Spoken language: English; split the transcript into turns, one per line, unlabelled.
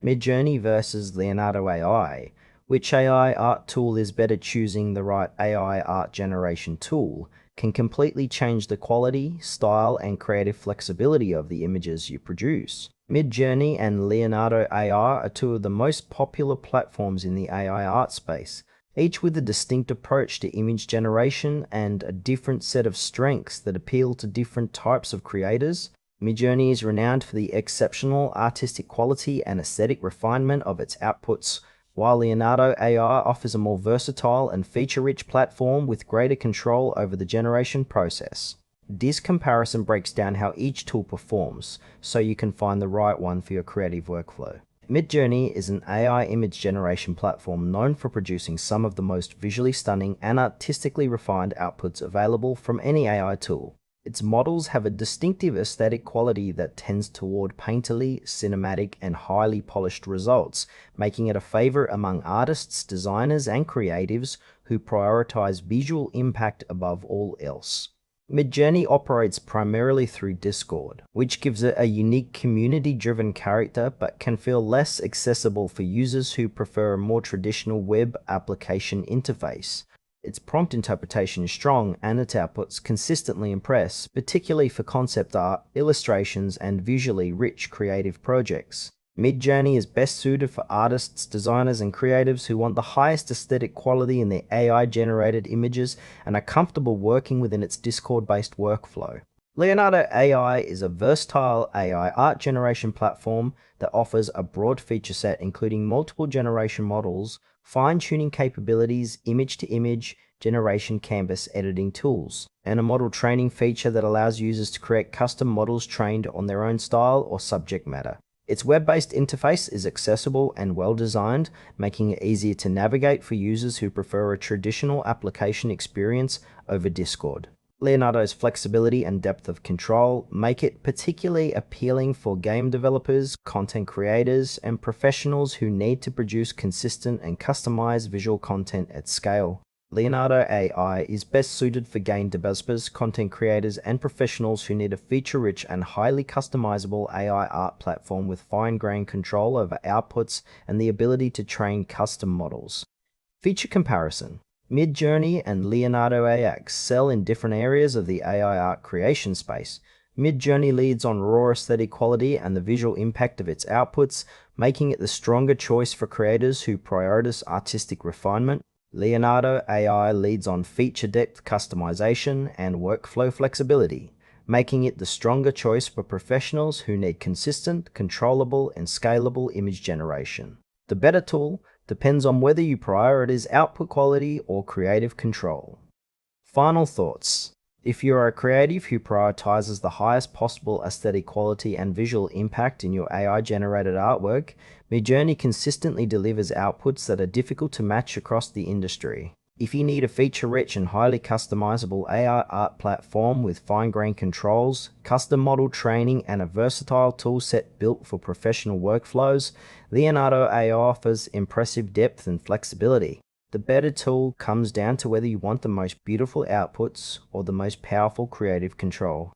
MidJourney versus Leonardo AI. Which AI art tool is better? Choosing the right AI art generation tool can completely change the quality, style, and creative flexibility of the images you produce. MidJourney and Leonardo AI are two of the most popular platforms in the AI art space, each with a distinct approach to image generation and a different set of strengths that appeal to different types of creators. MidJourney is renowned for the exceptional artistic quality and aesthetic refinement of its outputs, while Leonardo AI offers a more versatile and feature-rich platform with greater control over the generation process. This comparison breaks down how each tool performs, so you can find the right one for your creative workflow. MidJourney is an AI image generation platform known for producing some of the most visually stunning and artistically refined outputs available from any AI tool. Its models have a distinctive aesthetic quality that tends toward painterly, cinematic, and highly polished results, making it a favorite among artists, designers, and creatives who prioritize visual impact above all else. MidJourney operates primarily through Discord, which gives it a unique community-driven character but can feel less accessible for users who prefer a more traditional web application interface. Its prompt interpretation is strong, and its outputs consistently impress, particularly for concept art, illustrations, and visually rich creative projects. MidJourney is best suited for artists, designers, and creatives who want the highest aesthetic quality in their AI-generated images and are comfortable working within its Discord-based workflow. Leonardo AI is a versatile AI art generation platform that offers a broad feature set including multiple generation models, fine-tuning capabilities, image-to-image generation canvas editing tools, and a model training feature that allows users to create custom models trained on their own style or subject matter. Its web-based interface is accessible and well-designed, making it easier to navigate for users who prefer a traditional application experience over Discord. Leonardo's flexibility and depth of control make it particularly appealing for game developers, content creators, and professionals who need to produce consistent and customized visual content at scale. Leonardo AI is best suited for game developers, content creators, and professionals who need a feature-rich and highly customizable AI art platform with fine-grained control over outputs and the ability to train custom models. Feature comparison. MidJourney and Leonardo AI excel in different areas of the AI art creation space. MidJourney leads on raw aesthetic quality and the visual impact of its outputs, making it the stronger choice for creators who prioritize artistic refinement. Leonardo AI leads on feature depth customization and workflow flexibility, making it the stronger choice for professionals who need consistent, controllable, and scalable image generation. The better tool depends on whether you prioritize output quality or creative control. Final thoughts. If you are a creative who prioritizes the highest possible aesthetic quality and visual impact in your AI-generated artwork, MidJourney consistently delivers outputs that are difficult to match across the industry. If you need a feature-rich and highly customizable AI art platform with fine-grained controls, custom model training, and a versatile toolset built for professional workflows, Leonardo AI offers impressive depth and flexibility. The better tool comes down to whether you want the most beautiful outputs or the most powerful creative control.